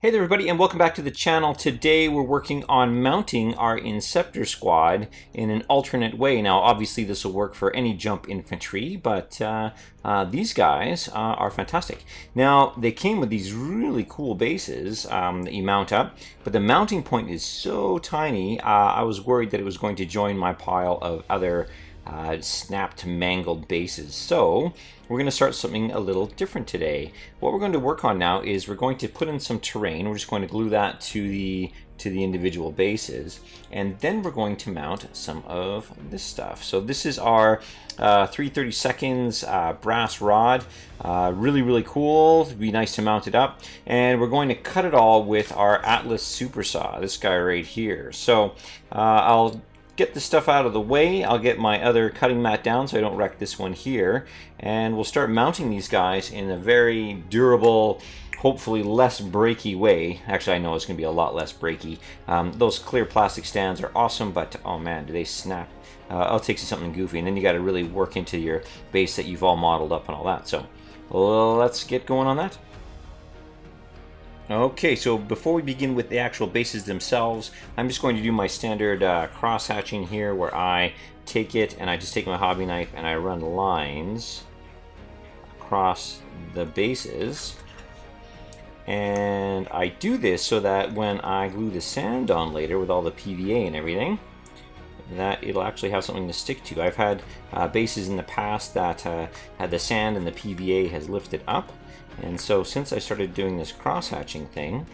Hey there everybody, and welcome back to the channel. Today we're working on mounting our Inceptor squad in an alternate way. Now obviously this will work for any jump infantry, but these guys are fantastic. Now they came with these really cool bases that you mount up, but the mounting point is so tiny, I was worried that it was going to join my pile of other snapped, mangled bases. So we're going to start something a little different today. What we're going to work on now is we're going to put in some terrain. We're just going to glue that to the individual bases, and then we're going to mount some of this stuff. So this is our 330 seconds brass rod. Really cool. It'd be nice to mount it up, and we're going to cut it all with our Atlas super saw, this guy right here. So I'll get the stuff out of the way. I'll get my other cutting mat down so I don't wreck this one here, and we'll start mounting these guys in a very durable, hopefully less breaky way. Actually, I know it's going to be a lot less breaky. Those clear plastic stands are awesome, but oh man, do they snap. I'll take something goofy, and then you got to really work into your base that you've all modeled up and all that. So let's get going on that. Okay, so before we begin with the actual bases themselves, I'm just going to do my standard cross hatching here, where I take it and I just take my hobby knife and I run lines across the bases. And I do this so that when I glue the sand on later with all the PVA and everything, that it'll actually have something to stick to. I've had bases in the past that had the sand and the PVA has lifted up. And so since I started doing this cross-hatching thing,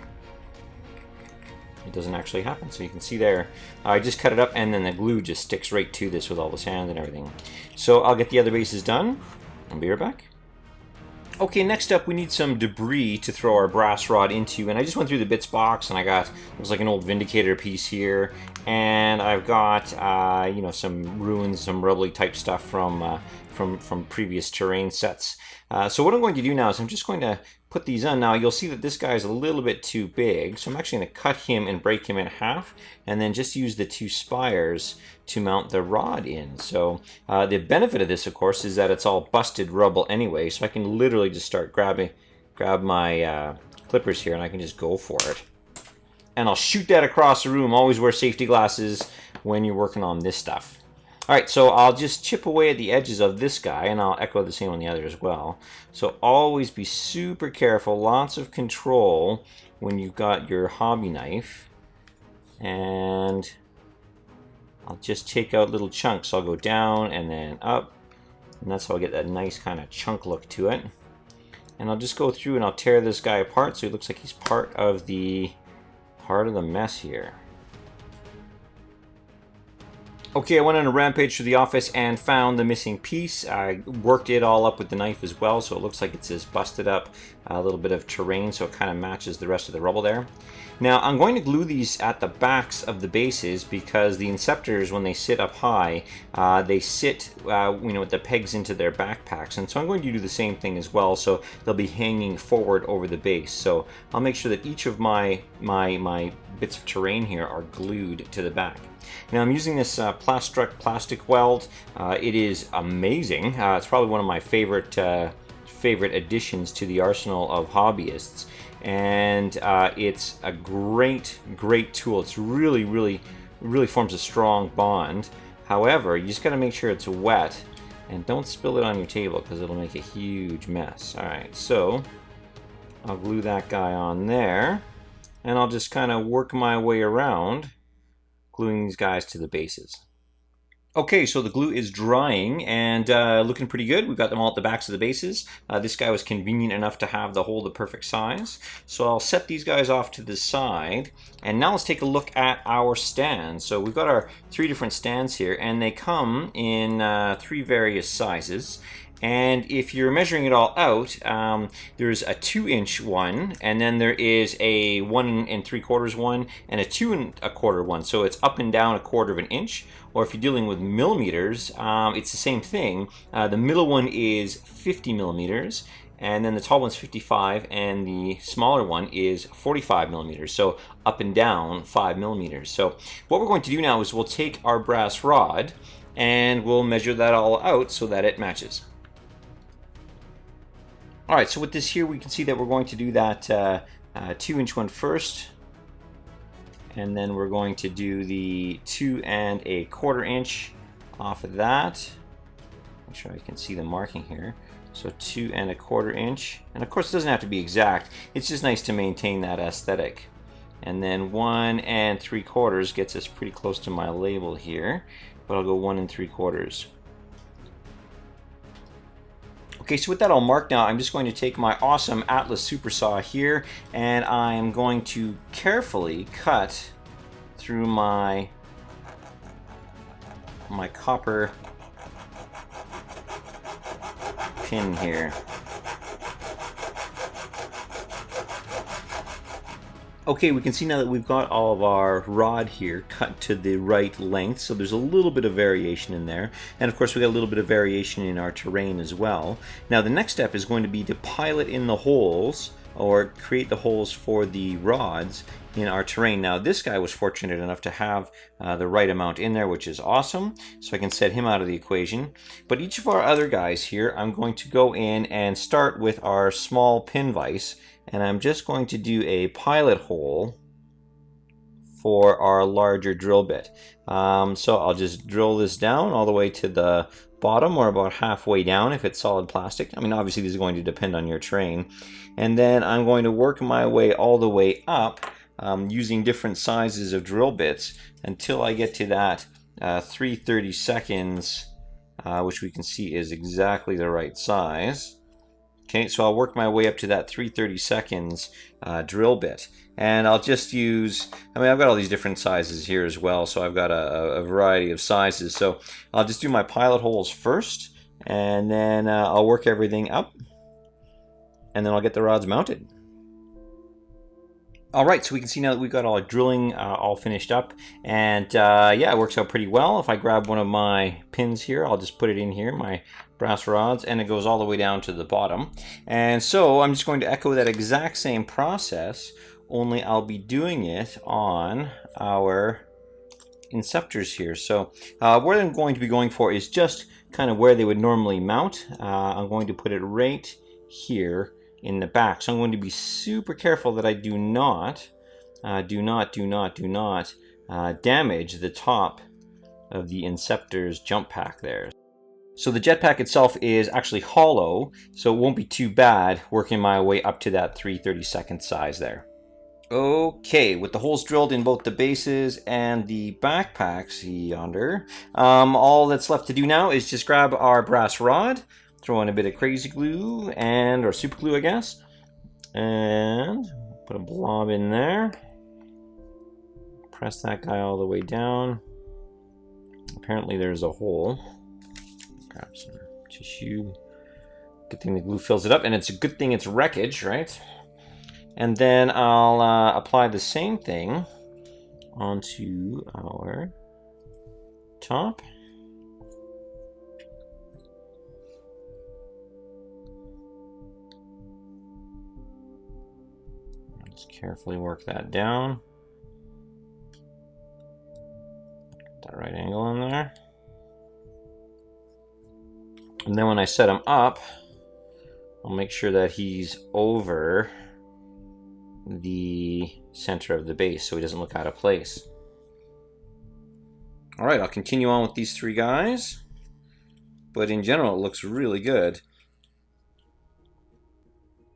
it doesn't actually happen. So you can see there, I just cut it up and then the glue just sticks right to this with all the sand and everything. So I'll get the other bases done. I'll be right back. Okay, next up we need some debris to throw our brass rod into, and I just went through the bits box and I got, it was like an old Vindicator piece here, and I've got you know, some ruins, some rubbly type stuff from previous terrain sets. So what I'm going to do now is I'm just going to put these on. Now you'll see that this guy is a little bit too big, so I'm actually going to cut him and break him in half, and then just use the two spires to mount the rod in. So the benefit of this, of course, is that it's all busted rubble anyway, so I can literally just start grab my clippers here, and I can just go for it. And I'll shoot that across the room. Always wear safety glasses when you're working on this stuff. Alright, so I'll just chip away at the edges of this guy, and I'll echo the same on the other as well. So always be super careful, lots of control when you've got your hobby knife. And I'll just take out little chunks. I'll go down and then up, and that's how I get that nice kind of chunk look to it. And I'll just go through and I'll tear this guy apart so he looks like he's part of the mess here. Okay, I went on a rampage through the office and found the missing piece. I worked it all up with the knife as well, so it looks like it's this busted up a little bit of terrain, so it kind of matches the rest of the rubble there. Now, I'm going to glue these at the backs of the bases because the Inceptors, when they sit up high, they sit you know, with the pegs into their backpacks, and so I'm going to do the same thing as well, so they'll be hanging forward over the base. So I'll make sure that each of my bits of terrain here are glued to the back. Now I'm using this plastic weld. It is amazing. It's probably one of my favorite additions to the arsenal of hobbyists, and it's a great tool. It's really forms a strong bond. However, you just got to make sure it's wet and don't spill it on your table because it'll make a huge mess. Alright, so I'll glue that guy on there, and I'll just kind of work my way around gluing these guys to the bases. Okay, so the glue is drying and looking pretty good. We've got them all at the backs of the bases. This guy was convenient enough to have the hole the perfect size. So I'll set these guys off to the side. And now let's take a look at our stands. So we've got our 3 different stands here, and they come in 3 various sizes. And if you're measuring it all out, there's a 2-inch one, and then there is a 1 3/4 one, and a 2 1/4 one. So it's up and down 1/4 of an inch. Or if you're dealing with millimeters, it's the same thing. The middle one is 50 millimeters, and then the tall one's 55, and the smaller one is 45 millimeters. So up and down 5 millimeters. So what we're going to do now is we'll take our brass rod and we'll measure that all out so that it matches. Alright, so with this here we can see that we're going to do that 2-inch one first, and then we're going to do the 2 1/4 inch off of that. Make sure I can see the marking here. So 2 1/4 inch, and of course it doesn't have to be exact, it's just nice to maintain that aesthetic. And then 1 3/4 gets us pretty close to my label here, but I'll go 1 3/4. Okay, so with that all marked now, I'm just going to take my awesome Atlas Super Saw here, and I'm going to carefully cut through my copper pin here. Okay, we can see now that we've got all of our rod here cut to the right length, so there's a little bit of variation in there. And of course we got a little bit of variation in our terrain as well. Now the next step is going to be to pilot in the holes, or create the holes for the rods in our terrain. Now this guy was fortunate enough to have the right amount in there, which is awesome, so I can set him out of the equation. But each of our other guys here, I'm going to go in and start with our small pin vise, and I'm just going to do a pilot hole for our larger drill bit. So I'll just drill this down all the way to the bottom, or about halfway down if it's solid plastic. I mean, obviously this is going to depend on your terrain. And then I'm going to work my way all the way up using different sizes of drill bits until I get to that 3/32, which we can see is exactly the right size. Okay, so I'll work my way up to that 3/32 drill bit, and I'll just use, I mean, I've got all these different sizes here as well, so I've got a variety of sizes. So I'll just do my pilot holes first, and then I'll work everything up, and then I'll get the rods mounted. Alright, so we can see now that we've got all our drilling all finished up, and yeah, it works out pretty well. If I grab one of my pins here, I'll just put it in here, my brass rods, and it goes all the way down to the bottom. And so I'm just going to echo that exact same process, only I'll be doing it on our Inceptors here. So what I'm going to be going for is just kind of where they would normally mount. I'm going to put it right here in the back. So I'm going to be super careful that I do not damage the top of the Inceptors jump pack there. So the jetpack itself is actually hollow, so it won't be too bad working my way up to that 3/32 size there. Okay, with the holes drilled in both the bases and the backpacks yonder, all that's left to do now is just grab our brass rod, throw in a bit of crazy glue, or super glue I guess, and put a blob in there. Press that guy all the way down. Apparently there's a hole. Grab some tissue. Good thing the glue fills it up, and it's a good thing it's wreckage, right? And then I'll apply the same thing onto our top. Just carefully work that down. Get that right angle in there. And then when I set him up, I'll make sure that he's over the center of the base so he doesn't look out of place. Alright, I'll continue on with these three guys, but in general it looks really good.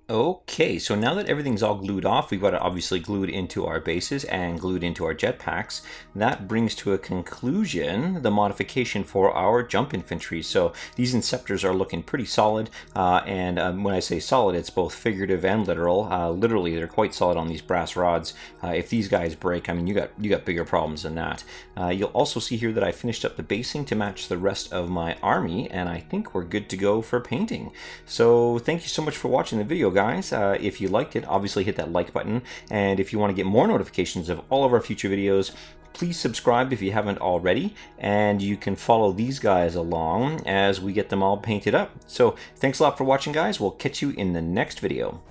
Okay, so now that everything's all glued off, we've got it obviously glued into our bases and glued into our jetpacks. That brings to a conclusion the modification for our jump infantry. So these Inceptors are looking pretty solid, and when I say solid, it's both figurative and literal. Literally, they're quite solid on these brass rods. If these guys break, I mean, you got bigger problems than that. You'll also see here that I finished up the basing to match the rest of my army, and I think we're good to go for painting. So thank you so much for watching the video, guys. If you liked it, obviously hit that like button, and if you want to get more notifications of all of our future videos, please subscribe if you haven't already, and you can follow these guys along as we get them all painted up. So thanks a lot for watching, guys. We'll catch you in the next video.